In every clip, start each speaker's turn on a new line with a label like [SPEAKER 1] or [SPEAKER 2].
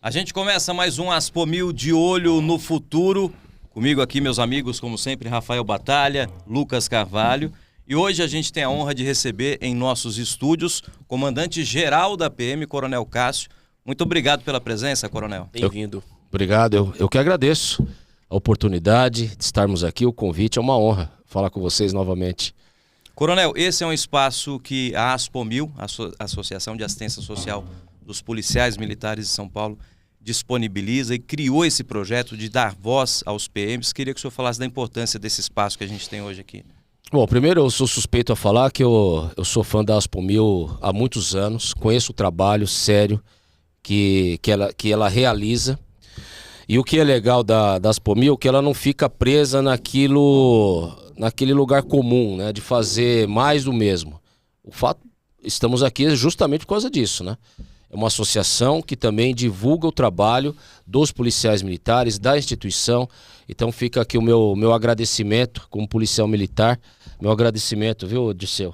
[SPEAKER 1] A gente começa mais um Aspomil de olho no futuro. Comigo aqui, meus amigos, como sempre, Rafael Batalha, Lucas Carvalho. E hoje a gente tem a honra de receber em nossos estúdios o comandante-geral da PM, Coronel Cássio. Muito obrigado pela presença, Coronel.
[SPEAKER 2] Bem-vindo. Obrigado, eu que agradeço a oportunidade de estarmos aqui, o convite, é uma honra falar com vocês novamente.
[SPEAKER 1] Coronel, esse é um espaço que a Aspomil, a Associação de Assistência Social dos Policiais Militares de São Paulo, disponibiliza e criou esse projeto de dar voz aos PMs. Queria que o senhor falasse da importância desse espaço que a gente tem hoje aqui.
[SPEAKER 2] Bom, primeiro eu sou suspeito a falar que eu sou fã da Aspomil há muitos anos, conheço o trabalho sério que ela realiza. E o que é legal da Aspomil é que ela não fica presa naquele lugar comum, né, de fazer mais do mesmo. O fato, estamos aqui justamente por causa disso, né? É uma associação que também divulga o trabalho dos policiais militares, da instituição. Então fica aqui o meu agradecimento como policial militar. Meu agradecimento, viu, Dirceu?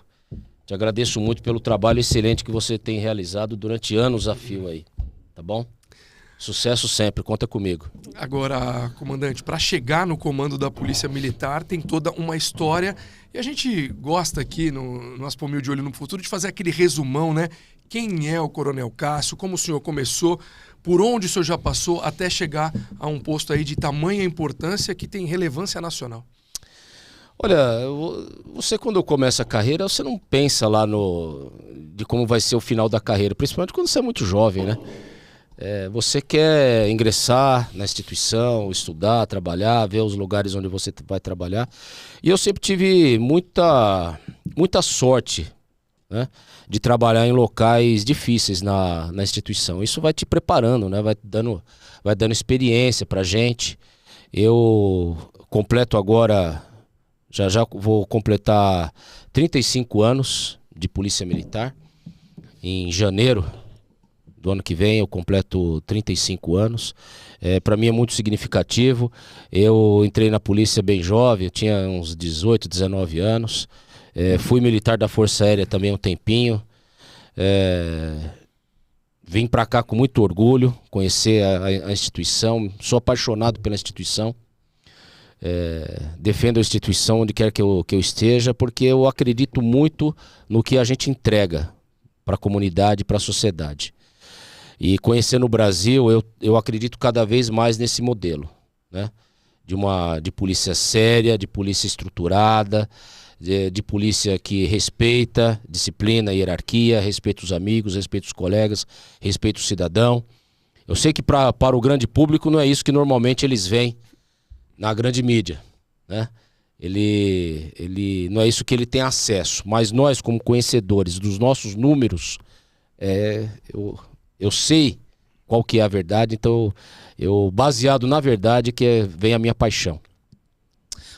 [SPEAKER 2] Te agradeço muito pelo trabalho excelente que você tem realizado durante anos a fio aí, tá bom? Sucesso sempre, conta comigo.
[SPEAKER 3] Agora, comandante, para chegar no comando da Polícia Militar tem toda uma história e a gente gosta aqui no Aspomil de Olho no Futuro de fazer aquele resumão, né? Quem é o Coronel Cássio, como o senhor começou, por onde o senhor já passou até chegar a um posto aí de tamanha importância que tem relevância nacional.
[SPEAKER 2] Olha, você quando começa a carreira, você não pensa lá de como vai ser o final da carreira, principalmente quando você é muito jovem, né? Você quer ingressar na instituição, estudar, trabalhar, ver os lugares onde você vai trabalhar. E eu sempre tive muita sorte, né, de trabalhar em locais difíceis na instituição. Isso vai te preparando, né, vai dando experiência pra gente. Eu completo agora, já vou completar 35 anos de Polícia Militar. Em janeiro do ano que vem eu completo 35 anos. Para mim é muito significativo. Eu entrei na polícia bem jovem, eu tinha uns 18, 19 anos. Fui militar da Força Aérea também um tempinho. Vim para cá com muito orgulho, conhecer a instituição. Sou apaixonado pela instituição. Defendo a instituição onde quer que eu esteja, porque eu acredito muito no que a gente entrega para a comunidade, para a sociedade. E conhecendo o Brasil, eu acredito cada vez mais nesse modelo, né? De polícia séria, de polícia estruturada, de polícia que respeita disciplina, hierarquia, respeita os amigos, respeita os colegas, respeita o cidadão. Eu sei que para o grande público não é isso que normalmente eles veem na grande mídia, né? Ele não é isso que ele tem acesso, mas nós, como conhecedores dos nossos números, eu sei qual que é a verdade, então baseado na verdade vem a minha paixão.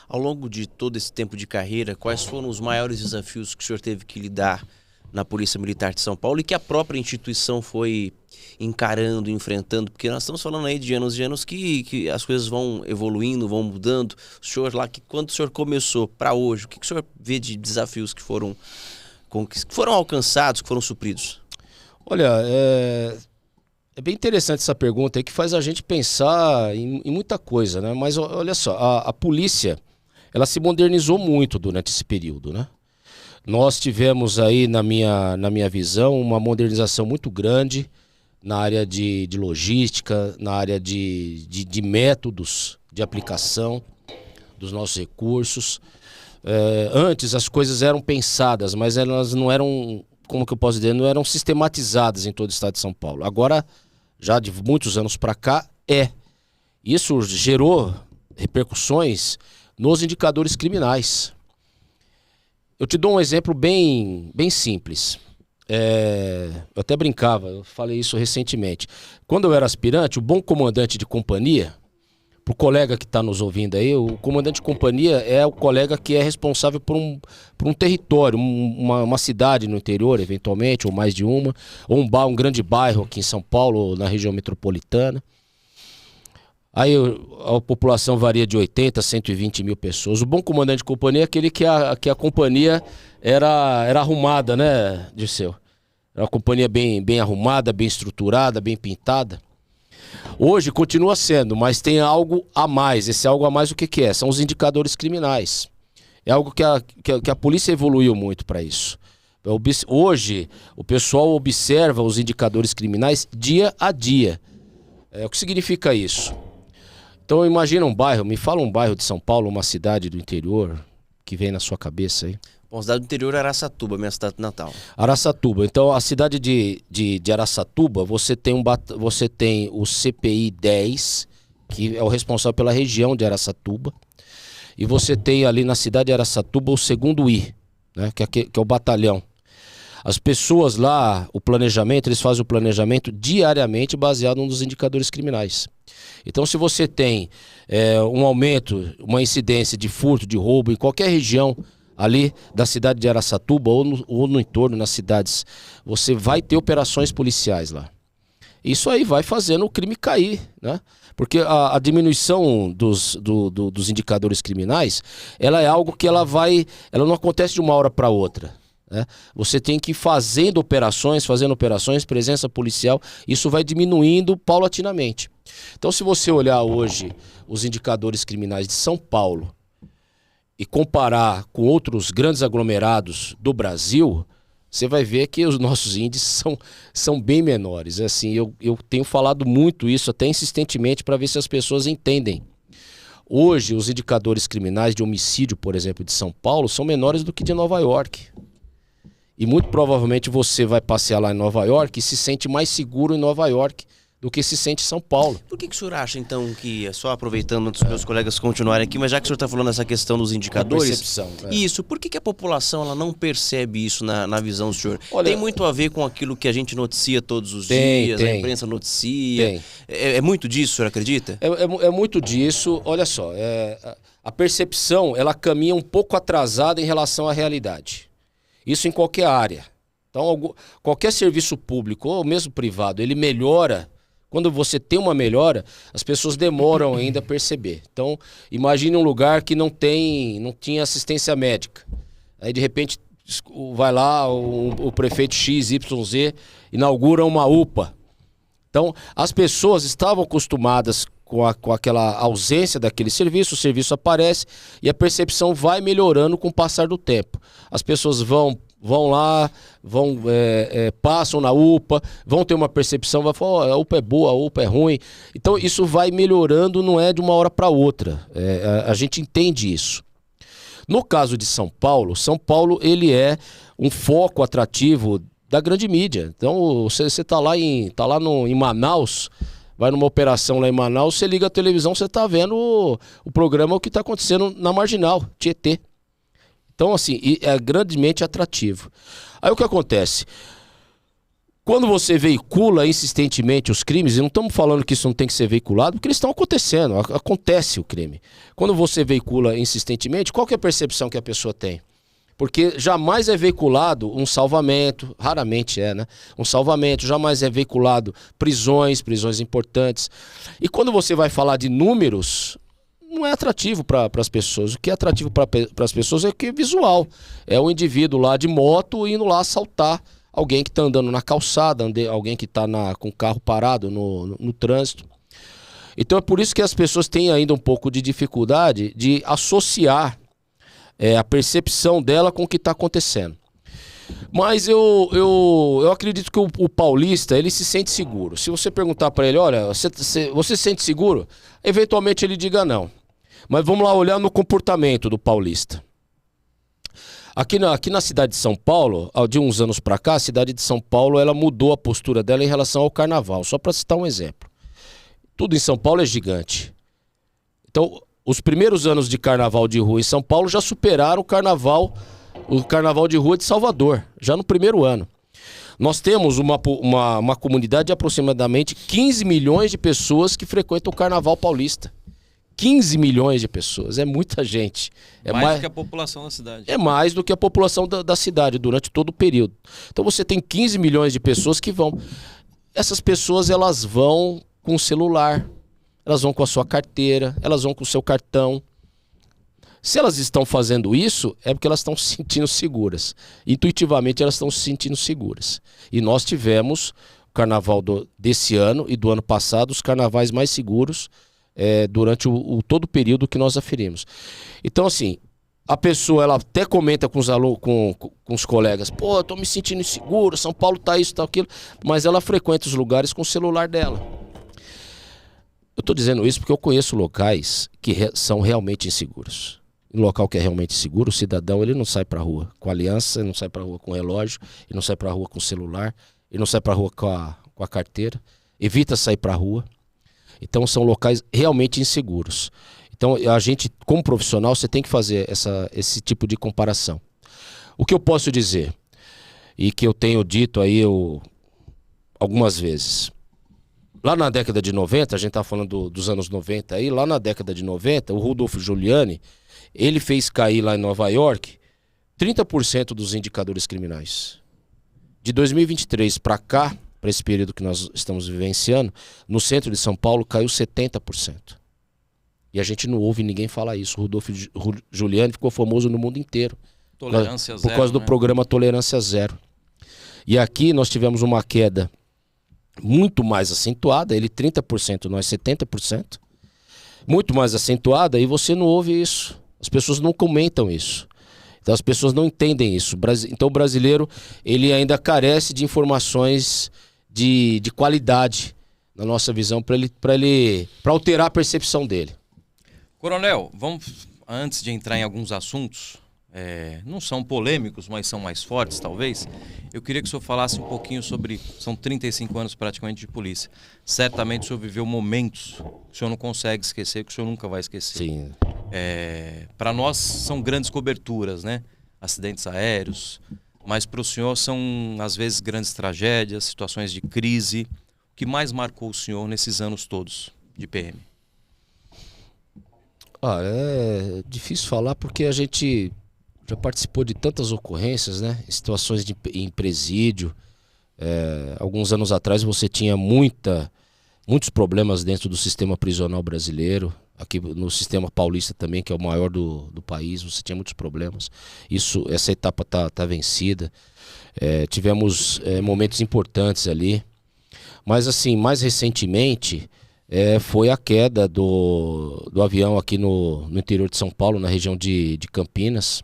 [SPEAKER 4] Ao longo de todo esse tempo de carreira, quais foram os maiores desafios que o senhor teve que lidar na Polícia Militar de São Paulo e que a própria instituição foi encarando, enfrentando? Porque nós estamos falando aí de anos que as coisas vão evoluindo, vão mudando. O senhor lá, quando o senhor começou para hoje, o que o senhor vê de desafios que foram alcançados, que foram supridos?
[SPEAKER 2] Olha, é bem interessante essa pergunta aí, que faz a gente pensar em muita coisa, né? Mas olha só, a polícia, ela se modernizou muito durante esse período, né? Nós tivemos aí, na minha visão, uma modernização muito grande na área de logística, na área de métodos de aplicação dos nossos recursos. Antes as coisas eram pensadas, mas elas não eram, como que eu posso dizer, não eram sistematizadas em todo o estado de São Paulo. Agora, já de muitos anos para cá, isso gerou repercussões nos indicadores criminais. Eu te dou um exemplo bem simples. Eu até brincava, eu falei isso recentemente. Quando eu era aspirante, o bom comandante de companhia, pro colega que está nos ouvindo aí, o comandante de companhia é o colega que é responsável por um território, uma cidade no interior, eventualmente, ou mais de uma, ou um grande bairro aqui em São Paulo, ou na região metropolitana. Aí a população varia de 80 a 120 mil pessoas. O bom comandante de companhia é aquele que a companhia era arrumada, né, Dirceu? Era uma companhia bem arrumada, bem estruturada, bem pintada. Hoje continua sendo, mas tem algo a mais. Esse algo a mais o que que é? São os indicadores criminais. É algo que a polícia evoluiu muito para isso. Hoje, o pessoal observa os indicadores criminais dia a dia. O que significa isso? Então, imagina um bairro, me fala um bairro de São Paulo, uma cidade do interior, que vem na sua cabeça aí.
[SPEAKER 4] Bom, cidade do interior é Araçatuba, minha cidade natal.
[SPEAKER 2] Araçatuba. Então, a cidade de Araçatuba, você tem o CPI 10, que é o responsável pela região de Araçatuba. E você tem ali na cidade de Araçatuba o 2º I, né, que é o batalhão. As pessoas lá, eles fazem o planejamento diariamente baseado nos indicadores criminais. Então, se você tem um aumento, uma incidência de furto, de roubo em qualquer região ali da cidade de Araçatuba ou no entorno, nas cidades, você vai ter operações policiais lá. Isso aí vai fazendo o crime cair, né? Porque a diminuição dos indicadores criminais, ela é algo que ela não acontece de uma hora para outra, né? Você tem que ir fazendo operações, presença policial, isso vai diminuindo paulatinamente. Então, se você olhar hoje os indicadores criminais de São Paulo e comparar com outros grandes aglomerados do Brasil, você vai ver que os nossos índices são bem menores. Assim, eu tenho falado muito isso, até insistentemente, para ver se as pessoas entendem. Hoje, os indicadores criminais de homicídio, por exemplo, de São Paulo, são menores do que de Nova York. E muito provavelmente você vai passear lá em Nova York e se sente mais seguro em Nova York do que se sente em São Paulo.
[SPEAKER 4] Por que o senhor acha, então, que, só aproveitando antes dos meus colegas continuarem aqui, mas já que o senhor está falando essa questão dos indicadores...
[SPEAKER 2] percepção.
[SPEAKER 4] Isso, por que a população ela não percebe isso na visão do senhor?
[SPEAKER 2] Olha,
[SPEAKER 4] tem muito a ver com aquilo que a gente noticia todos os dias, a imprensa noticia? É muito disso, o senhor acredita?
[SPEAKER 2] É muito disso. Olha só, a percepção ela caminha um pouco atrasada em relação à realidade. Isso em qualquer área. Então, qualquer serviço público ou mesmo privado, ele melhora. Quando você tem uma melhora, as pessoas demoram ainda a perceber. Então, imagine um lugar que não tinha assistência médica. Aí, de repente, vai lá o prefeito XYZ, inaugura uma UPA. Então, as pessoas estavam acostumadas com aquela ausência daquele serviço, o serviço aparece e a percepção vai melhorando com o passar do tempo. As pessoas vão lá, passam na UPA, vão ter uma percepção, vai falar, a UPA é boa, a UPA é ruim. Então isso vai melhorando, não é de uma hora para outra. A gente entende isso. No caso de São Paulo ele é um foco atrativo da grande mídia. Então você está lá em Manaus, vai numa operação lá em Manaus, você liga a televisão, você está vendo o programa, o que está acontecendo na Marginal, Tietê. Então, assim, é grandemente atrativo. Aí o que acontece? Quando você veicula insistentemente os crimes, e não estamos falando que isso não tem que ser veiculado, porque eles estão acontecendo, acontece o crime. Quando você veicula insistentemente, qual que é a percepção que a pessoa tem? Porque jamais é veiculado um salvamento, raramente né? Um salvamento, jamais é veiculado prisões importantes. E quando você vai falar de números, não é atrativo para as pessoas. O que é atrativo para as pessoas é o que é visual. É o indivíduo lá de moto indo lá assaltar alguém que está andando na calçada, alguém que está com o carro parado no trânsito. Então é por isso que as pessoas têm ainda um pouco de dificuldade de associar a percepção dela com o que está acontecendo. Mas eu acredito que o paulista, ele se sente seguro. Se você perguntar para ele, olha, você se sente seguro? Eventualmente ele diga não. Mas vamos lá olhar no comportamento do paulista. Aqui na cidade de São Paulo, de uns anos para cá, a cidade de São Paulo ela mudou a postura dela em relação ao carnaval. Só para citar um exemplo. Tudo em São Paulo é gigante. Então, os primeiros anos de carnaval de rua em São Paulo já superaram o carnaval de rua de Salvador, já no primeiro ano. Nós temos uma comunidade de aproximadamente 15 milhões de pessoas que frequentam o carnaval paulista. 15 milhões de pessoas, é muita gente. É
[SPEAKER 1] mais do que a população da cidade.
[SPEAKER 2] É mais do que a população da cidade durante todo o período. Então você tem 15 milhões de pessoas que vão. Essas pessoas elas vão com o celular, elas vão com a sua carteira, elas vão com o seu cartão. Se elas estão fazendo isso, é porque elas estão se sentindo seguras. Intuitivamente elas estão se sentindo seguras. E nós tivemos carnaval desse ano e do ano passado, os carnavais mais seguros durante todo o período que nós aferimos. Então, assim, a pessoa ela até comenta com os alunos, com os colegas, pô, eu tô me sentindo inseguro, São Paulo tá isso, tá aquilo, mas ela frequenta os lugares com o celular dela. Eu tô dizendo isso porque eu conheço locais que são realmente inseguros. Em local que é realmente seguro, o cidadão ele não sai pra rua com aliança, ele não sai pra rua com relógio, ele não sai pra rua com celular, ele não sai pra rua com a carteira, evita sair pra rua. Então são locais realmente inseguros. Então a gente, como profissional, você tem que fazer esse tipo de comparação. O que eu posso dizer, e que eu tenho dito aí algumas vezes, lá na década de 90, a gente tá falando dos anos 90 aí, lá na década de 90, o Rudolph Giuliani, ele fez cair lá em Nova York 30% dos indicadores criminais. De 2023 para cá, para esse período que nós estamos vivenciando, no centro de São Paulo caiu 70%. E a gente não ouve ninguém falar isso. O Rudolph Giuliani ficou famoso no mundo inteiro.
[SPEAKER 1] Tolerância zero.
[SPEAKER 2] Por causa do programa Tolerância Zero. E aqui nós tivemos uma queda muito mais acentuada, ele 30%, nós 70%. Muito mais acentuada e você não ouve isso. As pessoas não comentam isso. Então as pessoas não entendem isso. Então o brasileiro ele ainda carece de informações de qualidade na nossa visão para alterar a percepção dele.
[SPEAKER 1] Coronel, vamos, antes de entrar em alguns assuntos, não são polêmicos, mas são mais fortes talvez, eu queria que o senhor falasse um pouquinho sobre, são 35 anos praticamente de polícia, certamente o senhor viveu momentos que o senhor não consegue esquecer, que o senhor nunca vai esquecer.
[SPEAKER 2] Sim.
[SPEAKER 1] Para nós são grandes coberturas, né? Acidentes aéreos, mas para o senhor são às vezes grandes tragédias, situações de crise. O que mais marcou o senhor nesses anos todos de PM?
[SPEAKER 2] É difícil falar porque a gente já participou de tantas ocorrências, né? Situações em presídio. Alguns anos atrás você tinha muitos problemas dentro do sistema prisional brasileiro. Aqui no sistema paulista também, que é o maior do país, você tinha muitos problemas. Essa etapa tá vencida. Tivemos momentos importantes ali. Mas assim, mais recentemente foi a queda do avião aqui no interior de São Paulo, na região de Campinas,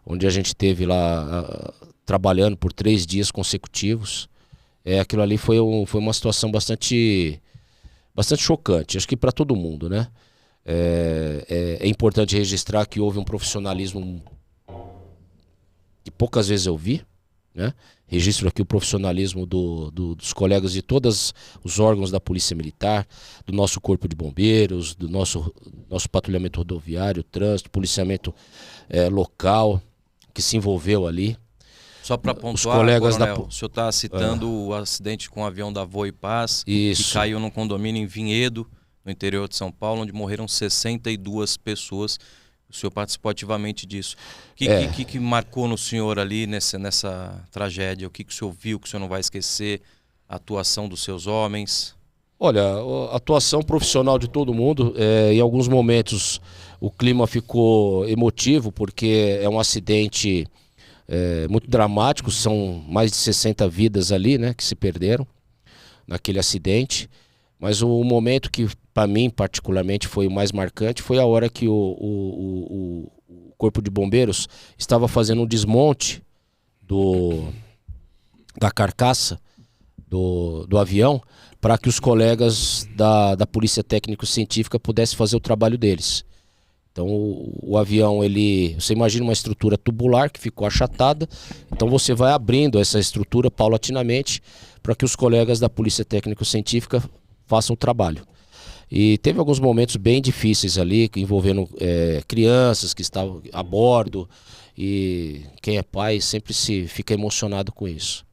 [SPEAKER 2] onde a gente esteve lá trabalhando por 3 dias consecutivos. Aquilo ali foi uma situação bastante chocante, acho que para todo mundo, né? É importante registrar que houve um profissionalismo que poucas vezes eu vi, né? Registro aqui o profissionalismo dos colegas de todos os órgãos da Polícia Militar, do nosso Corpo de Bombeiros, do nosso patrulhamento rodoviário, trânsito, policiamento local que se envolveu ali.
[SPEAKER 1] Só para pontuar,
[SPEAKER 2] colegas
[SPEAKER 1] Coronel, o senhor está citando o acidente com o avião da Voa e Paz, que caiu num condomínio em Vinhedo, no interior de São Paulo, onde morreram 62 pessoas. O senhor participou ativamente disso. O que marcou no senhor ali nessa tragédia? O que o senhor viu que o senhor não vai esquecer? A atuação dos seus homens?
[SPEAKER 2] Olha, a atuação profissional de todo mundo. Em alguns momentos o clima ficou emotivo, porque é um acidente muito dramático. São mais de 60 vidas ali, né, que se perderam naquele acidente. Mas o momento que, para mim, particularmente, foi o mais marcante foi a hora que o Corpo de Bombeiros estava fazendo um desmonte da carcaça do avião para que os colegas da Polícia Técnico-Científica pudessem fazer o trabalho deles. Então o avião, você imagina uma estrutura tubular que ficou achatada, então você vai abrindo essa estrutura paulatinamente para que os colegas da Polícia Técnico-Científica façam o trabalho. E teve alguns momentos bem difíceis ali, envolvendo crianças que estavam a bordo, e quem é pai sempre fica emocionado com isso.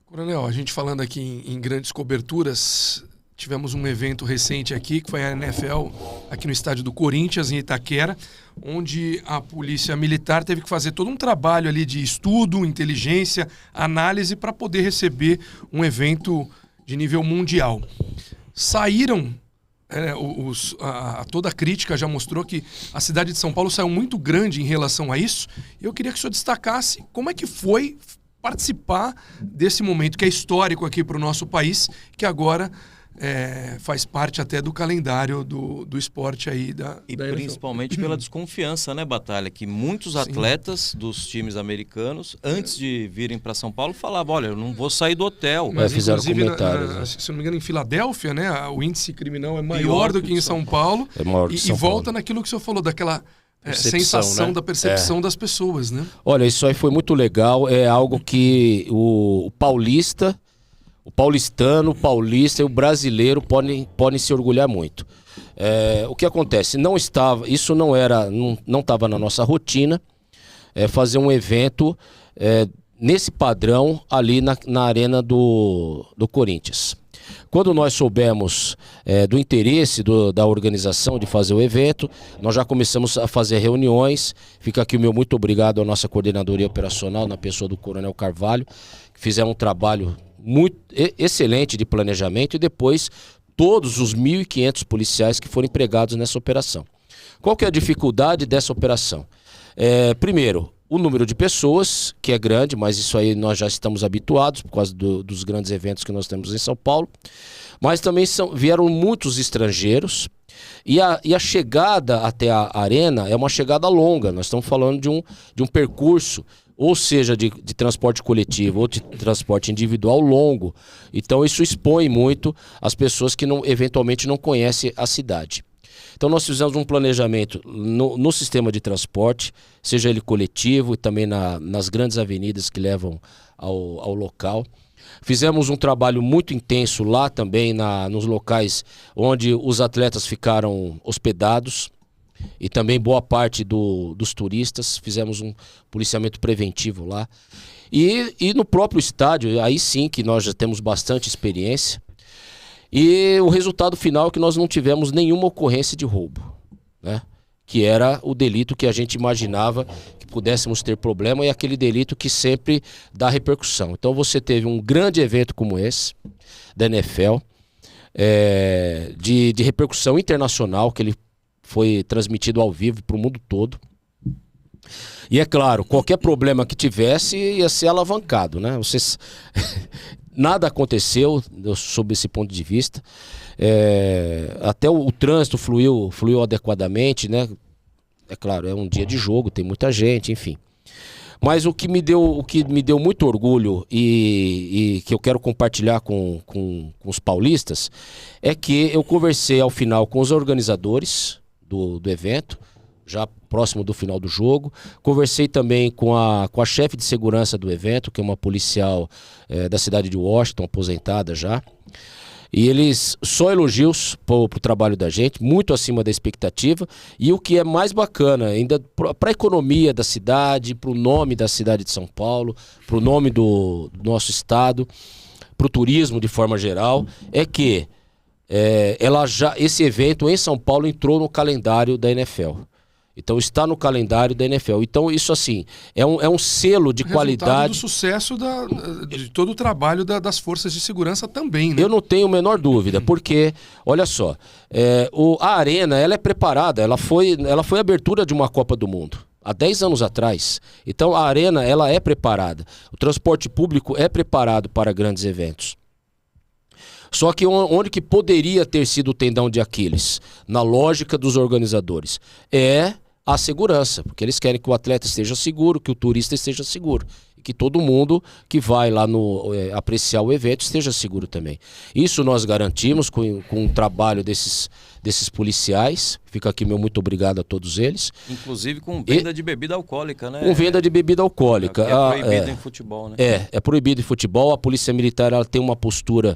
[SPEAKER 3] Coronel, a gente falando aqui em grandes coberturas, tivemos um evento recente aqui, que foi a NFL, aqui no estádio do Corinthians, em Itaquera, onde a Polícia Militar teve que fazer todo um trabalho ali de estudo, inteligência, análise, para poder receber um evento de nível mundial. Saíram, toda a crítica já mostrou que a cidade de São Paulo saiu muito grande em relação a isso. Eu queria que o senhor destacasse como é que foi participar desse momento que é histórico aqui para o nosso país, que agora faz parte até do calendário do esporte aí da NFL.
[SPEAKER 1] Principalmente pela desconfiança, né, Batalha? Que muitos atletas dos times americanos, antes de virem para São Paulo, falavam, olha, eu não vou sair do hotel.
[SPEAKER 3] Mas
[SPEAKER 2] fizeram
[SPEAKER 3] inclusive,
[SPEAKER 2] comentários, né?
[SPEAKER 3] se não me engano, em Filadélfia, né, o índice criminal é maior do que em São Paulo.
[SPEAKER 2] É maior que
[SPEAKER 3] E
[SPEAKER 2] São
[SPEAKER 3] volta
[SPEAKER 2] Paulo.
[SPEAKER 3] naquilo que o senhor falou, daquela
[SPEAKER 4] Percepção,
[SPEAKER 3] sensação
[SPEAKER 4] né?
[SPEAKER 3] da percepção das pessoas, né?
[SPEAKER 2] Olha, isso aí foi muito legal. É algo que o paulista, o paulistano, o paulista e o brasileiro podem se orgulhar muito. O que acontece? Isso não estava na nossa rotina, fazer um evento nesse padrão ali na arena do Corinthians. Quando nós soubemos do interesse da organização de fazer o evento, nós já começamos a fazer reuniões. Fica aqui o meu muito obrigado à nossa coordenadoria operacional, na pessoa do Coronel Carvalho, que fizeram um trabalho muito excelente de planejamento, e depois todos os 1.500 policiais que foram empregados nessa operação. Qual que é a dificuldade dessa operação? Primeiro, o número de pessoas, que é grande, mas isso aí nós já estamos habituados por causa dos grandes eventos que nós temos em São Paulo. Mas também vieram muitos estrangeiros, e a chegada até a arena é uma chegada longa. Nós estamos falando de um percurso, ou seja, de transporte coletivo ou de transporte individual longo. Então isso expõe muito as pessoas que eventualmente não conhecem a cidade. Então nós fizemos um planejamento no sistema de transporte, seja ele coletivo e também nas grandes avenidas que levam ao local. Fizemos um trabalho muito intenso lá também nos locais onde os atletas ficaram hospedados e também boa parte dos turistas. Fizemos um policiamento preventivo lá. E no próprio estádio, aí sim que nós já temos bastante experiência. E o resultado final é que nós não tivemos nenhuma ocorrência de roubo, né? Que era o delito que a gente imaginava que pudéssemos ter problema, e aquele delito que sempre dá repercussão. Então você teve um grande evento como esse, da NFL, de repercussão internacional, que ele foi transmitido ao vivo para o mundo todo. E é claro, qualquer problema que tivesse ia ser alavancado, né? Nada aconteceu sob esse ponto de vista. Até o trânsito fluiu adequadamente, né? É claro, é um dia de jogo, tem muita gente, enfim. Mas o que me deu muito orgulho e que eu quero compartilhar com os paulistas é que eu conversei ao final com os organizadores do evento, já próximo do final do jogo. Conversei também com a chefe de segurança do evento, que é uma policial da cidade de Washington, aposentada já. E eles só elogios pro trabalho da gente, muito acima da expectativa. E o que é mais bacana, ainda para a economia da cidade, para o nome da cidade de São Paulo, para o nome do nosso estado, para o turismo de forma geral, é que esse evento em São Paulo entrou no calendário da NFL. Então está no calendário da NFL. Então isso assim, é um selo de qualidade.
[SPEAKER 3] Do sucesso de todo o trabalho das forças de segurança também, né?
[SPEAKER 2] Eu não tenho a menor dúvida, porque, olha só, a arena ela é preparada, ela foi a abertura de uma Copa do Mundo há 10 anos atrás. Então a arena ela é preparada. O transporte público é preparado para grandes eventos. Só que onde que poderia ter sido o tendão de Aquiles? Na lógica dos organizadores. A segurança, porque eles querem que o atleta esteja seguro, que o turista esteja seguro. E que todo mundo que vai lá apreciar o evento esteja seguro também. Isso nós garantimos com o trabalho desses policiais. Fica aqui meu muito obrigado a todos eles.
[SPEAKER 1] Inclusive com venda de bebida alcoólica, né?
[SPEAKER 2] Com venda de bebida alcoólica.
[SPEAKER 1] Que é proibido em futebol, né?
[SPEAKER 2] É proibido em futebol. A Polícia Militar ela tem uma postura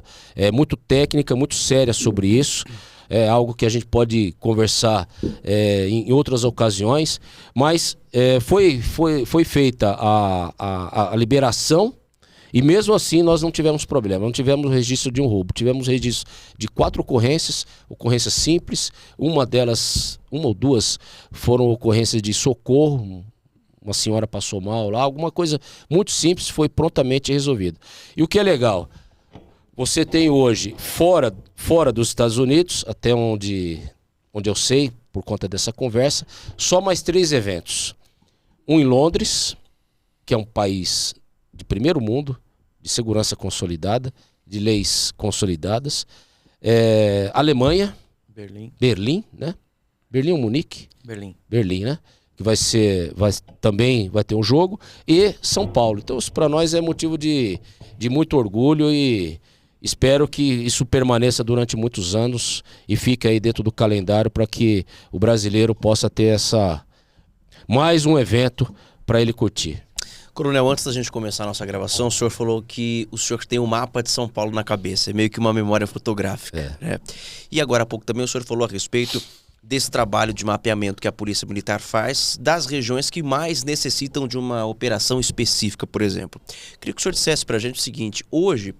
[SPEAKER 2] muito técnica, muito séria sobre isso. É algo que a gente pode conversar em outras ocasiões, mas foi feita a liberação, e mesmo assim nós não tivemos problema, não tivemos registro de um roubo, tivemos registro de 4 ocorrências simples, uma ou duas foram ocorrências de socorro, uma senhora passou mal lá, alguma coisa muito simples foi prontamente resolvida. E o que é legal, você tem hoje, fora dos Estados Unidos, até onde eu sei, por conta dessa conversa, só mais 3 eventos. Um em Londres, que é um país de primeiro mundo, de segurança consolidada, de leis consolidadas. Alemanha, Berlim, né? Berlim ou Munique? Berlim, né? Que também vai ter um jogo, e São Paulo. Então isso para nós é motivo de muito orgulho e espero que isso permaneça durante muitos anos e fique aí dentro do calendário para que o brasileiro possa ter mais um evento para ele curtir.
[SPEAKER 4] Coronel, antes da gente começar a nossa gravação, o senhor falou que o senhor tem um mapa de São Paulo na cabeça, é meio que uma memória fotográfica. Né? E agora há pouco também o senhor falou a respeito desse trabalho de mapeamento que a Polícia Militar faz das regiões que mais necessitam de uma operação específica, por exemplo. Queria que o senhor dissesse para a gente o seguinte: hoje,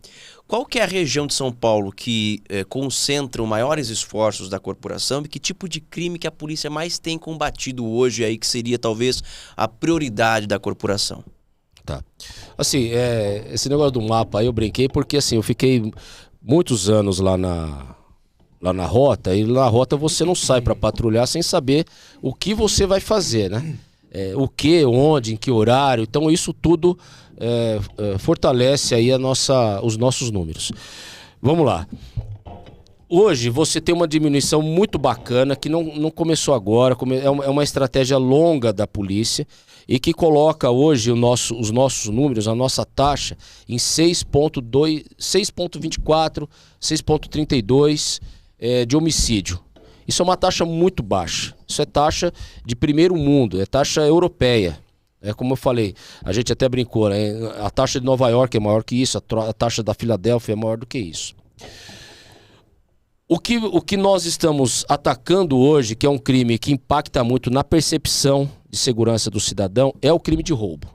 [SPEAKER 4] qual que é a região de São Paulo que concentra os maiores esforços da corporação e que tipo de crime que a polícia mais tem combatido hoje aí, que seria talvez a prioridade da corporação?
[SPEAKER 2] Tá. Assim, esse negócio do mapa aí eu brinquei porque assim, eu fiquei muitos anos lá na rota, e na rota você não sai para patrulhar sem saber o que você vai fazer, né? O que, onde, em que horário. Então isso tudo fortalece aí os nossos números. Vamos lá. Hoje você tem uma diminuição muito bacana que não começou agora, é uma estratégia longa da polícia e que coloca hoje os nossos números, a nossa taxa em 6,24, 6,32 de homicídio. Isso é uma taxa muito baixa. Isso é taxa de primeiro mundo, é taxa europeia. Como eu falei, a gente até brincou, né? A taxa de Nova York é maior que isso, a taxa da Filadélfia é maior do que isso. O que nós estamos atacando hoje, que é um crime que impacta muito na percepção de segurança do cidadão, é o crime de roubo.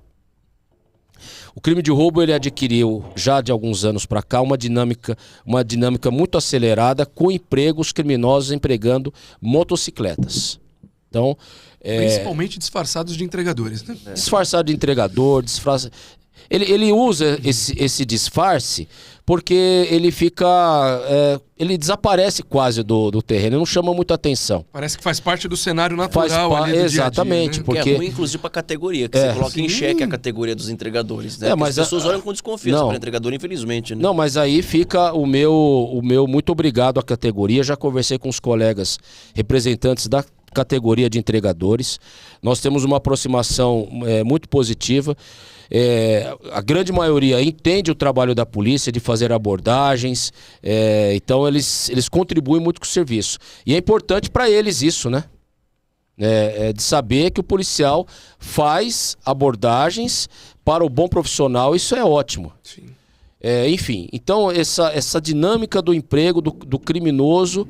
[SPEAKER 2] O crime de roubo ele adquiriu já de alguns anos para cá uma dinâmica muito acelerada, com empregos criminosos empregando motocicletas. Então,
[SPEAKER 3] principalmente disfarçados de entregadores, né?
[SPEAKER 2] Disfarçado de entregador, Ele usa esse disfarce porque ele ele desaparece quase do terreno, não chama muita atenção.
[SPEAKER 3] Parece que faz parte do cenário natural ali do
[SPEAKER 2] exatamente,
[SPEAKER 3] dia a dia, né?
[SPEAKER 2] porque
[SPEAKER 4] Que é ruim, inclusive, para a categoria, que você coloca em xeque a categoria dos entregadores, né? Mas as pessoas olham com desconfiança para entregador, infelizmente, né?
[SPEAKER 2] Não, mas aí fica o meu muito obrigado à categoria. Já conversei com os colegas representantes da categoria de entregadores. Nós temos uma aproximação muito positiva. A grande maioria entende o trabalho da polícia de fazer abordagens, então eles contribuem muito com o serviço. E é importante para eles isso, né? De saber que o policial faz abordagens para o bom profissional, isso é ótimo.
[SPEAKER 3] Sim.
[SPEAKER 2] Enfim, então essa dinâmica do emprego do criminoso,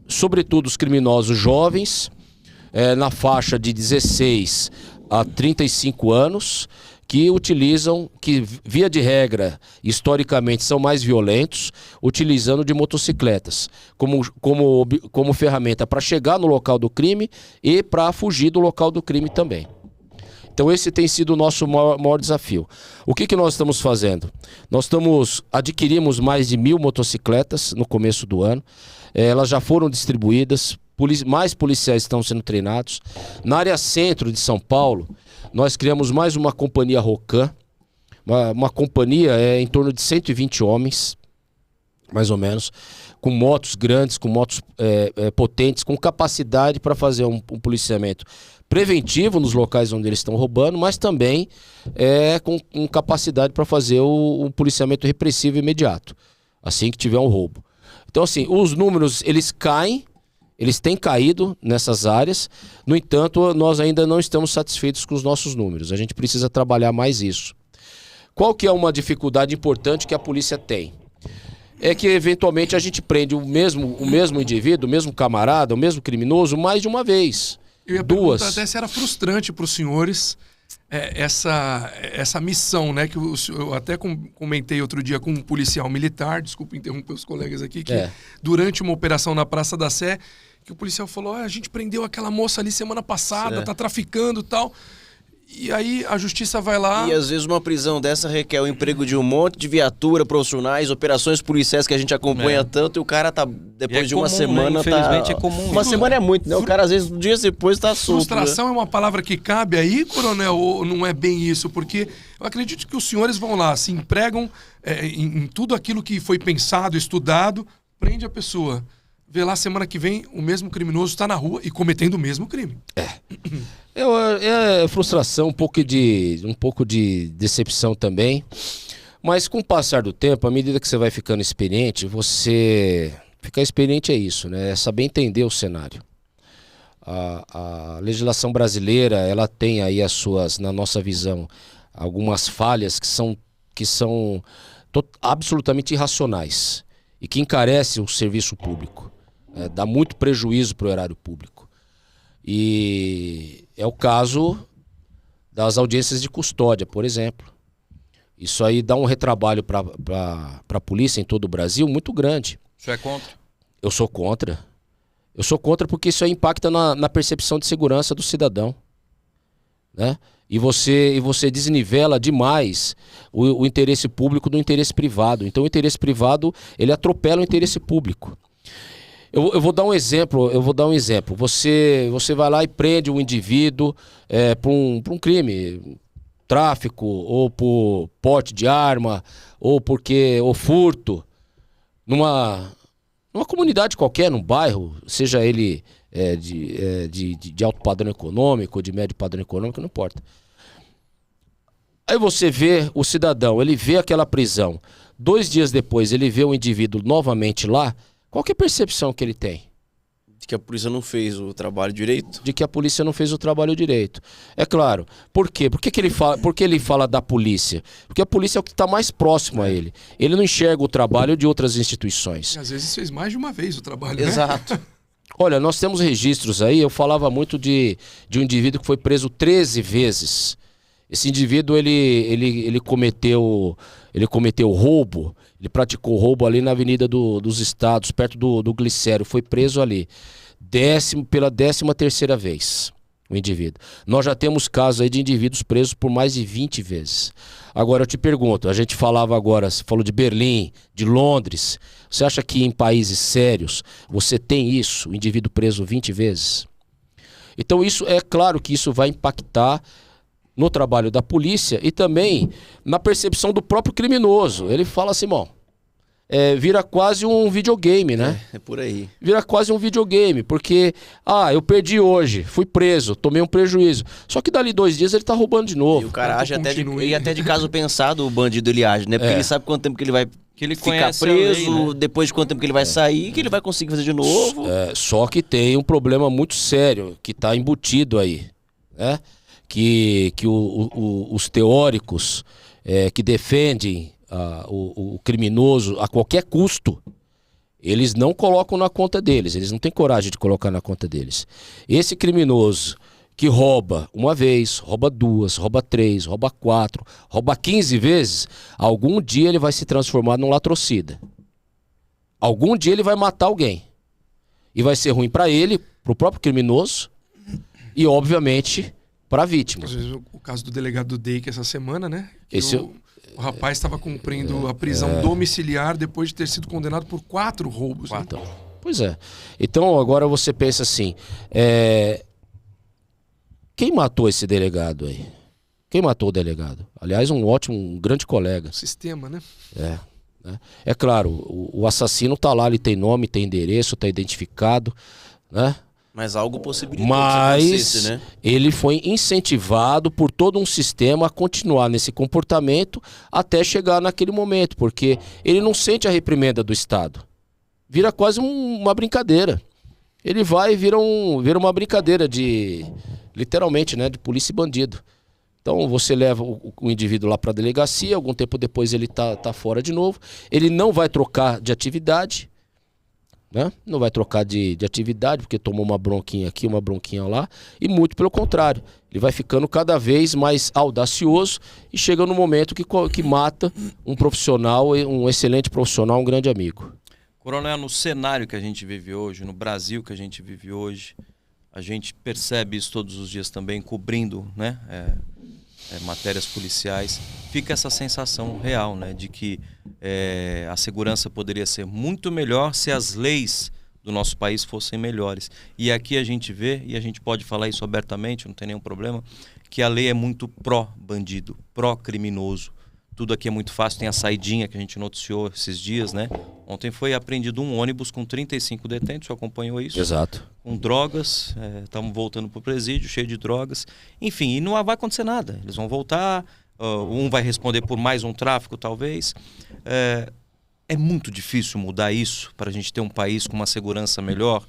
[SPEAKER 2] sobretudo os criminosos jovens, na faixa de 16 a 35 anos, que via de regra, historicamente, são mais violentos, utilizando de motocicletas como ferramenta para chegar no local do crime e para fugir do local do crime também. Então esse tem sido o nosso maior desafio. O que nós estamos fazendo? Nós adquirimos mais de 1.000 motocicletas no começo do ano. Elas já foram distribuídas, mais policiais estão sendo treinados. Na área centro de São Paulo, nós criamos mais uma companhia Rocan, uma companhia em torno de 120 homens, mais ou menos, com motos grandes, com motos potentes, com capacidade para fazer um policiamento preventivo nos locais onde eles estão roubando, mas também com capacidade para fazer o policiamento repressivo imediato, assim que tiver um roubo. Então, assim, os números, eles têm caído nessas áreas. No entanto, nós ainda não estamos satisfeitos com os nossos números. A gente precisa trabalhar mais isso. Qual que é uma dificuldade importante que a polícia tem? É que, eventualmente, a gente prende o mesmo indivíduo, o mesmo camarada, o mesmo criminoso, mais de uma vez.
[SPEAKER 3] Eu ia perguntar até se era frustrante para os senhores essa missão, né? Que eu até comentei outro dia com um policial militar, desculpa interromper os colegas aqui, que durante uma operação na Praça da Sé, que o policial falou: a gente prendeu aquela moça ali semana passada, tá traficando e tal. E aí a justiça vai lá...
[SPEAKER 4] E às vezes uma prisão dessa requer o emprego de um monte de viatura, profissionais, operações policiais que a gente acompanha tanto, e o cara tá, depois de uma
[SPEAKER 1] comum,
[SPEAKER 4] semana,
[SPEAKER 1] né? Infelizmente é comum.
[SPEAKER 4] Uma semana é muito, né? O cara às vezes, dias depois, tá solto.
[SPEAKER 3] Frustração é uma palavra que cabe aí, coronel, ou não é bem isso? Porque eu acredito que os senhores vão lá, se empregam em tudo aquilo que foi pensado, estudado, prende a pessoa. Vê lá, semana que vem, o mesmo criminoso está na rua e cometendo o mesmo crime.
[SPEAKER 2] É frustração, um pouco de decepção também. Mas com o passar do tempo, à medida que você vai ficando experiente, ficar experiente é isso, né? É saber entender o cenário. A legislação brasileira, ela tem aí na nossa visão, algumas falhas que são absolutamente irracionais e que encarecem o serviço público. Dá muito prejuízo para o erário público. E é o caso das audiências de custódia, por exemplo. Isso aí dá um retrabalho para a polícia em todo o Brasil muito grande.
[SPEAKER 1] Você é contra?
[SPEAKER 2] Eu sou contra. Eu sou contra porque isso aí impacta na percepção de segurança do cidadão, né? E você desnivela demais o interesse público do interesse privado. Então o interesse privado, ele atropela o interesse público. Eu vou dar um exemplo. Você vai lá e prende um indivíduo por um crime, tráfico, ou por porte de arma, ou furto, numa comunidade qualquer, num bairro, seja ele de alto padrão econômico ou de médio padrão econômico, não importa. Aí você vê o cidadão, ele vê aquela prisão. 2 dias depois ele vê o indivíduo novamente lá. Qual que é a percepção que ele tem?
[SPEAKER 4] De que a polícia não fez o trabalho direito?
[SPEAKER 2] De que a polícia não fez o trabalho direito. É claro. Por quê? Por que ele fala da polícia? Porque a polícia é o que está mais próximo a ele. Ele não enxerga o trabalho de outras instituições.
[SPEAKER 3] E às vezes fez mais de uma vez o trabalho, né?
[SPEAKER 4] Exato.
[SPEAKER 2] Olha, nós temos registros aí, eu falava muito de um indivíduo que foi preso 13 vezes. Esse indivíduo, ele cometeu roubo, ele praticou roubo ali na Avenida dos Estados, perto do Glicério, foi preso ali, pela 13ª vez, o indivíduo. Nós já temos casos aí de indivíduos presos por mais de 20 vezes. Agora eu te pergunto, a gente falava agora, você falou de Berlim, de Londres, você acha que em países sérios você tem isso, o indivíduo preso 20 vezes? Então isso, é claro que isso vai impactar no trabalho da polícia e também na percepção do próprio criminoso. Ele fala assim, bom, vira quase um videogame, né?
[SPEAKER 4] É por aí.
[SPEAKER 2] Vira quase um videogame, porque, eu perdi hoje, fui preso, tomei um prejuízo. Só que dali 2 dias ele tá roubando de novo.
[SPEAKER 4] E o cara age até de caso pensado, o bandido ele age, né? Porque ele sabe quanto tempo que ele vai ficar preso, lei, né? Depois de quanto tempo que ele vai sair, que ele vai conseguir fazer de novo.
[SPEAKER 2] Só que tem um problema muito sério que tá embutido aí, né? Que os teóricos que defendem o criminoso a qualquer custo, eles não colocam na conta deles, eles não têm coragem de colocar na conta deles. Esse criminoso que rouba uma vez, rouba 2, rouba 3, rouba 4, rouba 15 vezes, algum dia ele vai se transformar num latrocida. Algum dia ele vai matar alguém. E vai ser ruim para ele, para o próprio criminoso e, obviamente, para a vítima.
[SPEAKER 3] Às vezes, o caso do delegado do DEIC essa semana, né? O rapaz estava cumprindo a prisão domiciliar depois de ter sido condenado por 4 roubos.
[SPEAKER 2] 4. Né? Pois é. Então agora você pensa assim, quem matou esse delegado aí? Quem matou o delegado? Aliás, um grande colega.
[SPEAKER 3] O sistema, né?
[SPEAKER 2] É claro, o assassino tá lá, ele tem nome, tem endereço, tá identificado, né?
[SPEAKER 4] Mas algo possibilitou
[SPEAKER 2] que isso
[SPEAKER 4] acontecesse, né?
[SPEAKER 2] Ele foi incentivado por todo um sistema a continuar nesse comportamento até chegar naquele momento, porque ele não sente a reprimenda do Estado. Vira quase uma brincadeira. Ele vai e vira uma brincadeira literalmente, né, de polícia e bandido. Então você leva o indivíduo lá para a delegacia, algum tempo depois ele tá fora de novo, ele não vai trocar de atividade, né? Não vai trocar de atividade porque tomou uma bronquinha aqui, uma bronquinha lá, e muito pelo contrário, ele vai ficando cada vez mais audacioso e chega no momento que mata um profissional, um excelente profissional, um grande amigo.
[SPEAKER 1] Coronel, no cenário que a gente vive hoje, no Brasil que a gente vive hoje, a gente percebe isso todos os dias também, cobrindo, né, matérias policiais, fica essa sensação real, né, de que a segurança poderia ser muito melhor se as leis do nosso país fossem melhores. E aqui a gente vê, e a gente pode falar isso abertamente, não tem nenhum problema, que a lei é muito pró-bandido, pró-criminoso. Tudo aqui é muito fácil, tem a saidinha que a gente noticiou esses dias, né? Ontem foi apreendido um ônibus com 35 detentos, você acompanhou isso?
[SPEAKER 2] Exato.
[SPEAKER 1] Com drogas, estavam voltando para o presídio, cheio de drogas. Enfim, e não vai acontecer nada. Eles vão voltar, um vai responder por mais um tráfico, talvez. É muito difícil mudar isso para a gente ter um país com uma segurança melhor.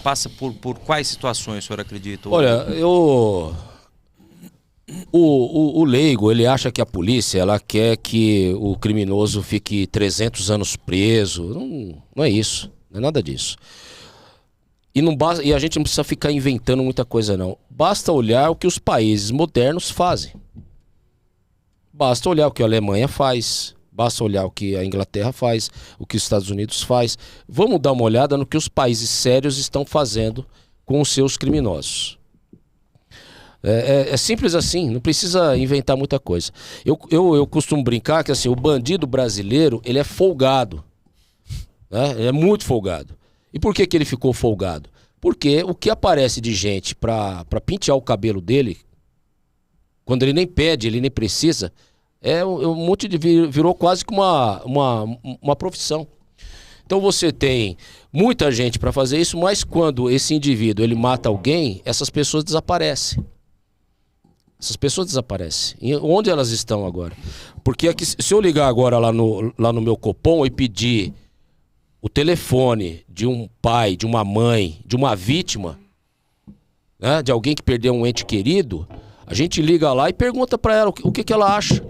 [SPEAKER 1] Passa por quais situações o senhor acredita?
[SPEAKER 2] Olha, O leigo, ele acha que a polícia, ela quer que o criminoso fique 300 anos preso. Não é isso, não é nada disso. E a gente não precisa ficar inventando muita coisa, não. Basta olhar o que os países modernos fazem. Basta olhar o que a Alemanha faz. Basta olhar o que a Inglaterra faz, o que os Estados Unidos faz. Vamos dar uma olhada no que os países sérios estão fazendo com os seus criminosos. É simples assim, não precisa inventar muita coisa. Eu costumo brincar que assim, o bandido brasileiro, ele é folgado, né? Ele é muito folgado. E por que ele ficou folgado? Porque o que aparece de gente pra pentear o cabelo dele, quando ele nem pede, ele nem precisa, um monte de virou quase que uma profissão. Então você tem muita gente para fazer isso, mas quando esse indivíduo ele mata alguém, essas pessoas desaparecem. Essas pessoas desaparecem. E onde elas estão agora? Porque aqui, se eu ligar agora lá no meu Copom e pedir o telefone de um pai, de uma mãe, de uma vítima, né, de alguém que perdeu um ente querido, a gente liga lá e pergunta para ela o que ela acha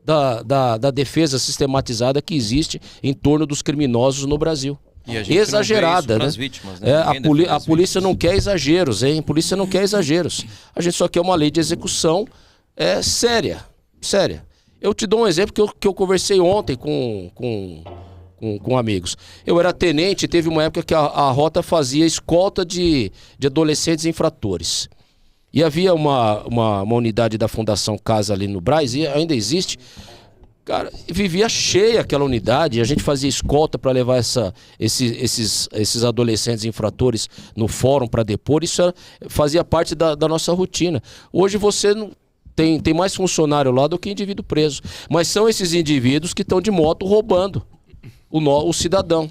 [SPEAKER 2] da defesa sistematizada que existe em torno dos criminosos no Brasil. Exagerada, né?
[SPEAKER 1] Vítimas, né?
[SPEAKER 2] A polícia não quer exageros, hein? A polícia não quer exageros. A gente só quer uma lei de execução séria. Eu te dou um exemplo que eu conversei ontem com amigos. Eu era tenente, teve uma época que a rota fazia escolta de adolescentes infratores. E havia uma unidade da Fundação Casa ali no Brás, e ainda existe. Cara, vivia cheia aquela unidade, a gente fazia escolta para levar esses adolescentes infratores no fórum para depor, isso fazia parte da nossa rotina. Hoje você não tem mais funcionário lá do que indivíduo preso, mas são esses indivíduos que estão de moto roubando o cidadão.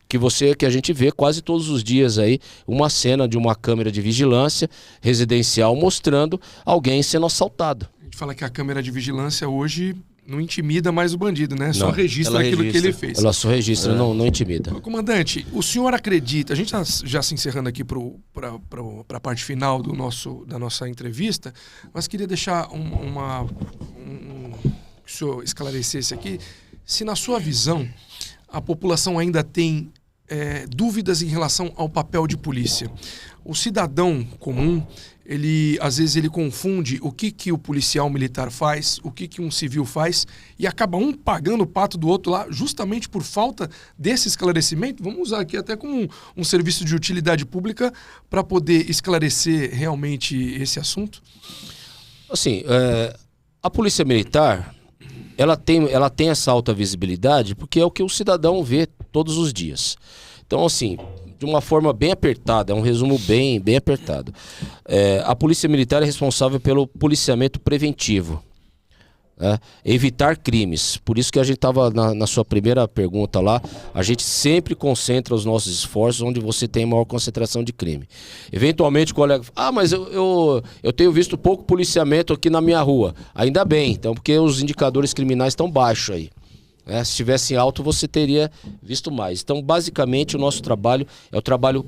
[SPEAKER 2] Que a gente vê quase todos os dias aí, uma cena de uma câmera de vigilância residencial mostrando alguém sendo assaltado.
[SPEAKER 3] A gente fala que a câmera de vigilância hoje não intimida mais o bandido, né? Só
[SPEAKER 2] Não,
[SPEAKER 3] registra aquilo que ele fez.
[SPEAKER 2] Ela só registra, não intimida.
[SPEAKER 3] Comandante, o senhor acredita, a gente já se encerrando aqui para a parte final da nossa entrevista, mas queria deixar que o senhor esclarecesse aqui, se na sua visão a população ainda tem dúvidas em relação ao papel de polícia. O cidadão comum, às vezes ele confunde o que o policial militar faz, o que um civil faz, e acaba um pagando o pato do outro lá, justamente por falta desse esclarecimento. Vamos usar aqui até como um serviço de utilidade pública para poder esclarecer realmente esse assunto.
[SPEAKER 2] Assim, a polícia militar, ela tem essa alta visibilidade porque é o que o cidadão vê todos os dias. Então, assim, de uma forma bem apertada, é um resumo bem apertado. A polícia militar é responsável pelo policiamento preventivo, né? Evitar crimes. Por isso que a gente estava na sua primeira pergunta lá, a gente sempre concentra os nossos esforços onde você tem maior concentração de crime. Eventualmente o colega fala, mas eu tenho visto pouco policiamento aqui na minha rua. Ainda bem, então, porque os indicadores criminais estão baixos aí. Se estivesse alto, você teria visto mais. Então, basicamente, o nosso trabalho é o trabalho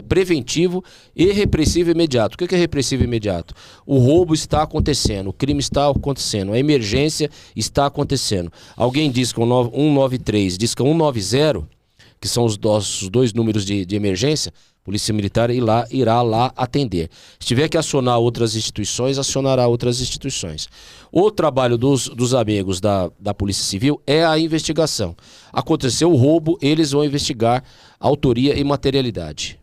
[SPEAKER 2] preventivo e repressivo imediato. O que é repressivo imediato? O roubo está acontecendo, o crime está acontecendo, a emergência está acontecendo. Alguém diz que 193, diz que 190, que são os nossos dois números de emergência, a Polícia Militar irá lá atender. Se tiver que acionar outras instituições, acionará outras instituições. O trabalho dos amigos da Polícia Civil é a investigação. Aconteceu o roubo, eles vão investigar a autoria e materialidade.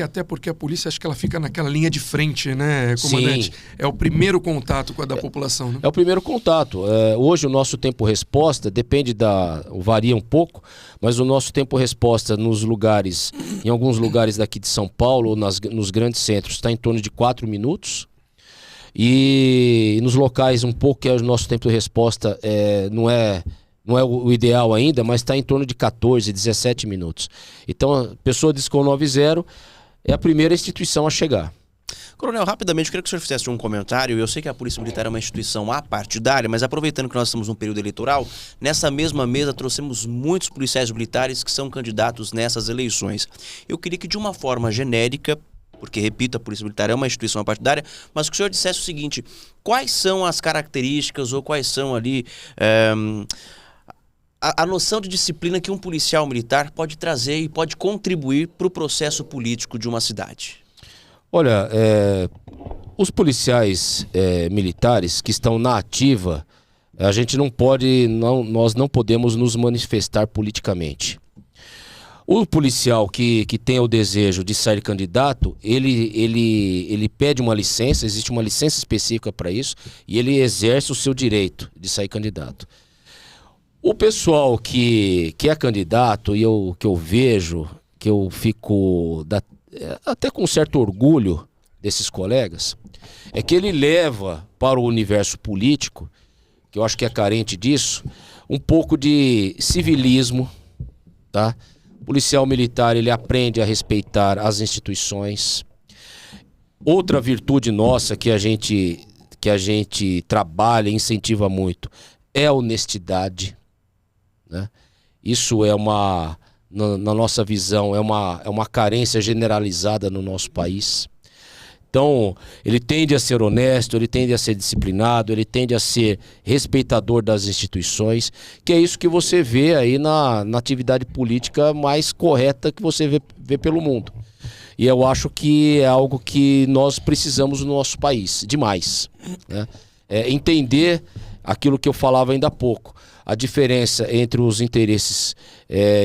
[SPEAKER 3] Até porque a polícia, acho que ela fica naquela linha de frente, né, comandante? Sim. É o primeiro contato com a da população, né?
[SPEAKER 2] É o primeiro contato. Hoje o nosso tempo-resposta depende varia um pouco, mas o nosso tempo-resposta em alguns lugares daqui de São Paulo, ou nos grandes centros, está em torno de 4 minutos. E nos locais um pouco que é o nosso tempo de resposta não é o ideal ainda, mas está em torno de 14, 17 minutos. Então a pessoa diz que o 90 é a primeira instituição a chegar.
[SPEAKER 4] Coronel, rapidamente, eu queria que o senhor fizesse um comentário. Eu sei que a Polícia Militar é uma instituição apartidária, mas aproveitando que nós estamos num período eleitoral, nessa mesma mesa trouxemos muitos policiais militares que são candidatos nessas eleições. Eu queria que de uma forma genérica, porque, repito, a Polícia Militar é uma instituição partidária, mas que o senhor dissesse o seguinte: quais são as características ou quais são ali a noção de disciplina que um policial militar pode trazer e pode contribuir para o processo político de uma cidade?
[SPEAKER 2] Olha, os policiais militares que estão na ativa, a gente nós não podemos nos manifestar politicamente. O policial que tem o desejo de sair candidato, ele pede uma licença, existe uma licença específica para isso, e ele exerce o seu direito de sair candidato. O pessoal que é candidato, e que eu vejo, que eu fico até com certo orgulho desses colegas, é que ele leva para o universo político, que eu acho que é carente disso, um pouco de civilismo, tá? O policial militar, ele aprende a respeitar as instituições. Outra virtude nossa que a gente trabalha e incentiva muito é a honestidade, né? Isso na nossa visão, é uma carência generalizada no nosso país. Então, ele tende a ser honesto, ele tende a ser disciplinado, ele tende a ser respeitador das instituições, que é isso que você vê aí na atividade política mais correta que você vê pelo mundo. E eu acho que é algo que nós precisamos no nosso país, demais, né? Entender aquilo que eu falava ainda há pouco, a diferença entre os interesses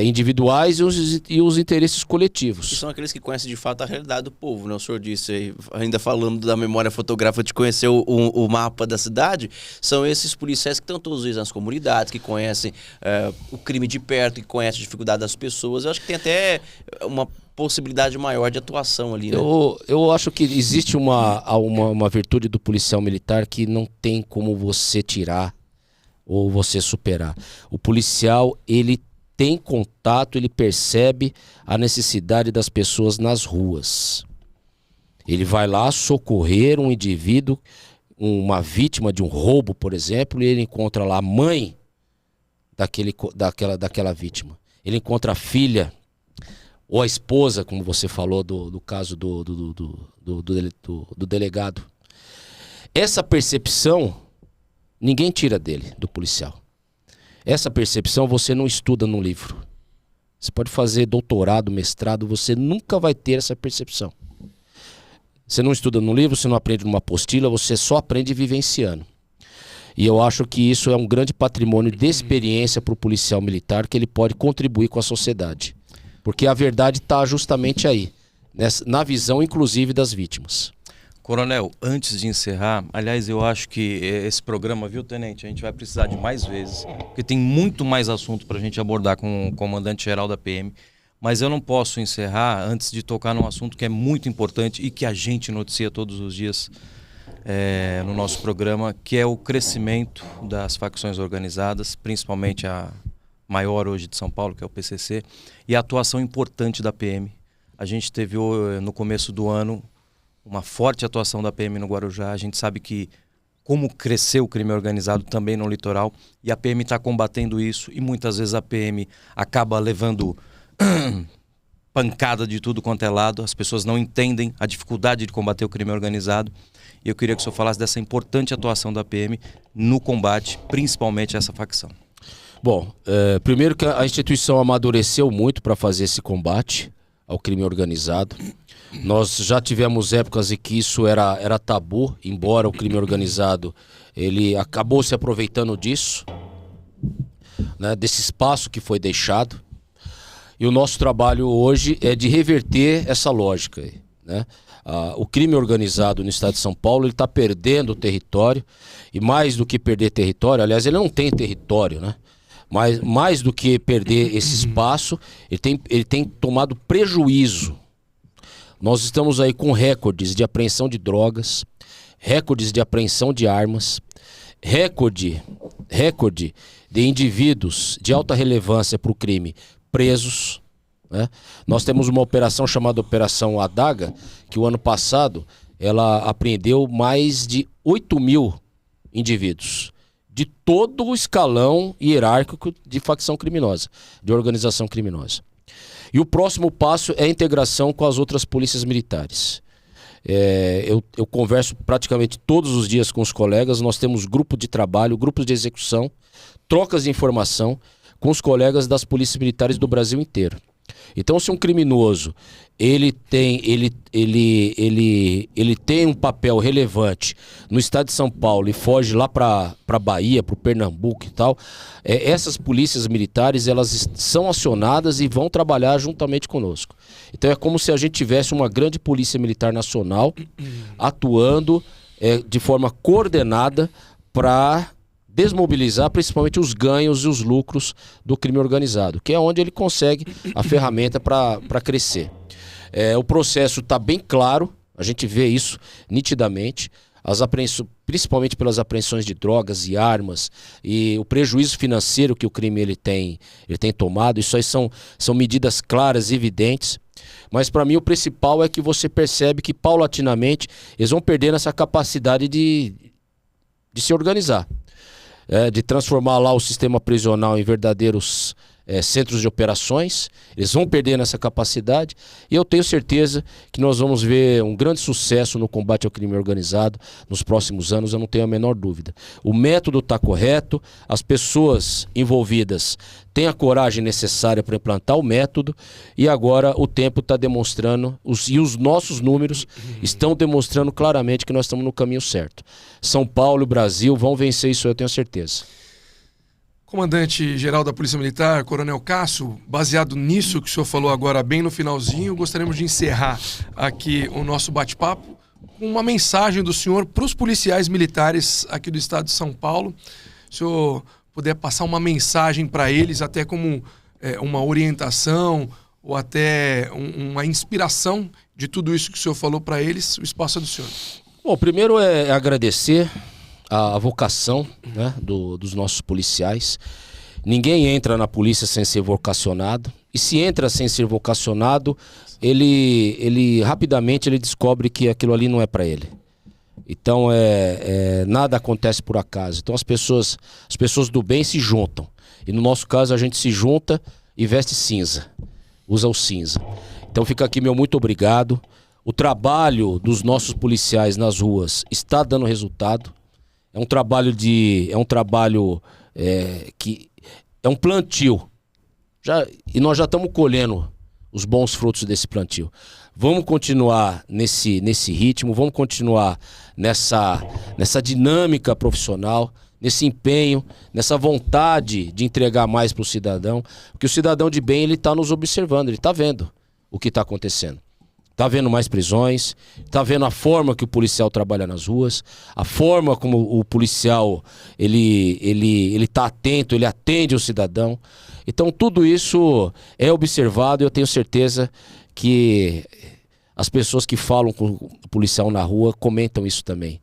[SPEAKER 2] individuais e os interesses coletivos.
[SPEAKER 4] Que são aqueles que conhecem de fato a realidade do povo, né? O senhor disse aí, ainda falando da memória fotográfica de conhecer o mapa da cidade, são esses policiais que estão todos os dias nas comunidades, que conhecem o crime de perto, que conhecem a dificuldade das pessoas. Eu acho que tem até uma possibilidade maior de atuação ali, né?
[SPEAKER 2] Eu acho que existe uma virtude do policial militar que não tem como você tirar ou você superar. O policial, ele tem contato, ele percebe a necessidade das pessoas nas ruas. Ele vai lá socorrer um indivíduo, uma vítima de um roubo, por exemplo, e ele encontra lá a mãe daquela vítima. Ele encontra a filha ou a esposa, como você falou do caso do delegado. Essa percepção ninguém tira dele, do policial. Essa percepção você não estuda num livro. Você pode fazer doutorado, mestrado, você nunca vai ter essa percepção. Você não estuda num livro, você não aprende numa apostila, você só aprende vivenciando. E eu acho que isso é um grande patrimônio de experiência para o policial militar, que ele pode contribuir com a sociedade. Porque a verdade está justamente aí, na visão inclusive das vítimas.
[SPEAKER 1] Coronel, antes de encerrar, aliás, eu acho que esse programa, viu, Tenente, a gente vai precisar de mais vezes, porque tem muito mais assunto para a gente abordar com o comandante-geral da PM, mas eu não posso encerrar antes de tocar num assunto que é muito importante e que a gente noticia todos os dias no nosso programa, que é o crescimento das facções organizadas, principalmente a maior hoje de São Paulo, que é o PCC, e a atuação importante da PM. A gente teve no começo do ano uma forte atuação da PM no Guarujá. A gente sabe que como cresceu o crime organizado também no litoral, e a PM está combatendo isso, e muitas vezes a PM acaba levando pancada de tudo quanto é lado. As pessoas não entendem a dificuldade de combater o crime organizado, e eu queria que o senhor falasse dessa importante atuação da PM no combate, principalmente a essa facção.
[SPEAKER 2] Bom, primeiro que a instituição amadureceu muito para fazer esse combate ao crime organizado. Nós já tivemos épocas em que isso era tabu, embora o crime organizado ele acabou se aproveitando disso, né, desse espaço que foi deixado. E o nosso trabalho hoje é de reverter essa lógica aí, né? O crime organizado no estado de São Paulo, ele está perdendo território, e mais do que perder território, aliás, ele não tem território, né? Mas mais do que perder esse espaço, ele tem tomado prejuízo. Nós estamos aí com recordes de apreensão de drogas, recordes de apreensão de armas, recorde de indivíduos de alta relevância para o crime presos, né? Nós temos uma operação chamada Operação Adaga, que o ano passado ela apreendeu mais de 8.000 indivíduos de todo o escalão hierárquico de facção criminosa, de organização criminosa. E o próximo passo é a integração com as outras polícias militares. Eu converso praticamente todos os dias com os colegas, nós temos grupo de trabalho, grupos de execução, trocas de informação com os colegas das polícias militares do Brasil inteiro. Então, se um criminoso ele tem um papel relevante no estado de São Paulo e foge lá para Bahia, para o Pernambuco e tal, essas polícias militares elas são acionadas e vão trabalhar juntamente conosco. Então é como se a gente tivesse uma grande polícia militar nacional atuando de forma coordenada para desmobilizar principalmente os ganhos e os lucros do crime organizado, que é onde ele consegue a ferramenta para crescer. O processo está bem claro, a gente vê isso nitidamente, principalmente pelas apreensões de drogas e armas e o prejuízo financeiro que o crime ele tem tomado. Isso aí são medidas claras e evidentes. Mas para mim o principal é que você percebe que paulatinamente eles vão perdendo essa capacidade de se organizar. De transformar lá o sistema prisional em verdadeiros centros de operações. Eles vão perdendo essa capacidade e eu tenho certeza que nós vamos ver um grande sucesso no combate ao crime organizado nos próximos anos, eu não tenho a menor dúvida. O método está correto, as pessoas envolvidas têm a coragem necessária para implantar o método e agora o tempo está demonstrando, e os nossos números estão demonstrando claramente que nós estamos no caminho certo. São Paulo e o Brasil vão vencer isso, eu tenho certeza.
[SPEAKER 3] Comandante-geral da Polícia Militar, Coronel Cássio, baseado nisso que o senhor falou agora bem no finalzinho, gostaríamos de encerrar aqui o nosso bate-papo com uma mensagem do senhor para os policiais militares aqui do estado de São Paulo. Se o senhor puder passar uma mensagem para eles, até como uma orientação ou até uma inspiração de tudo isso que o senhor falou para eles, o espaço é do senhor.
[SPEAKER 2] Bom, primeiro é agradecer a vocação, né, dos nossos policiais. Ninguém entra na polícia sem ser vocacionado. E se entra sem ser vocacionado, ele rapidamente ele descobre que aquilo ali não é para ele. Então nada acontece por acaso. Então as pessoas do bem se juntam. E no nosso caso a gente se junta e veste cinza. Usa o cinza. Então fica aqui meu muito obrigado. O trabalho dos nossos policiais nas ruas está dando resultado. É um trabalho que é um plantio. E nós já estamos colhendo os bons frutos desse plantio. Vamos continuar nesse ritmo, vamos continuar nessa dinâmica profissional, nesse empenho, nessa vontade de entregar mais para o cidadão, porque o cidadão de bem ele está nos observando, ele está vendo o que está acontecendo. Está vendo mais prisões, está vendo a forma que o policial trabalha nas ruas, a forma como o policial ele está atento, ele atende o cidadão. Então tudo isso é observado e eu tenho certeza que as pessoas que falam com o policial na rua comentam isso também.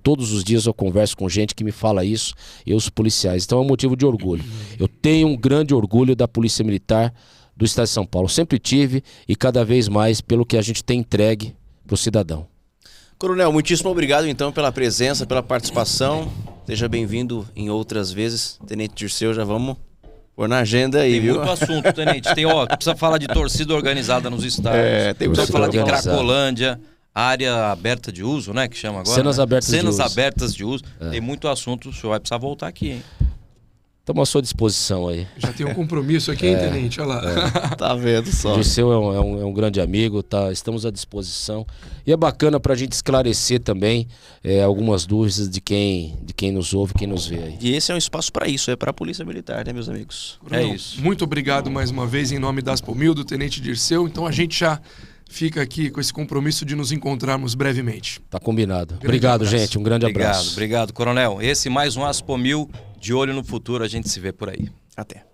[SPEAKER 2] Todos os dias eu converso com gente que me fala isso, os policiais. Então é um motivo de orgulho. Eu tenho um grande orgulho da Polícia Militar do estado de São Paulo. Sempre tive e cada vez mais pelo que a gente tem entregue para o cidadão.
[SPEAKER 4] Coronel, muitíssimo obrigado então pela presença, pela participação. Seja bem-vindo em outras vezes. Tenente Dirceu, já vamos pôr na agenda aí, viu?
[SPEAKER 1] Tem muito assunto, Tenente. Precisa falar de torcida organizada nos estádios. Precisa falar de Cracolândia, área aberta de uso, né? Que chama agora.
[SPEAKER 2] Cenas abertas de uso.
[SPEAKER 1] Cenas abertas de uso. Tem muito assunto, o senhor vai precisar voltar aqui, hein?
[SPEAKER 2] Estamos à sua disposição aí.
[SPEAKER 3] Já tem um compromisso aqui, hein, Tenente? Olha lá.
[SPEAKER 4] Tá vendo só.
[SPEAKER 2] O Dirceu é um grande amigo, tá? Estamos à disposição. E é bacana para a gente esclarecer também algumas dúvidas de quem nos ouve, quem nos vê aí.
[SPEAKER 4] E esse é um espaço para isso, é para a Polícia Militar, né, meus amigos?
[SPEAKER 3] Coronel,
[SPEAKER 1] É isso.
[SPEAKER 3] Muito obrigado mais uma vez em nome da Aspomil, do Tenente Dirceu. Então a gente já fica aqui com esse compromisso de nos encontrarmos brevemente.
[SPEAKER 2] Tá combinado. Obrigado,
[SPEAKER 3] abraço.
[SPEAKER 2] gente. Um grande abraço.
[SPEAKER 1] Obrigado, coronel. Esse mais um Aspomil, de olho no futuro, a gente se vê por aí.
[SPEAKER 4] Até.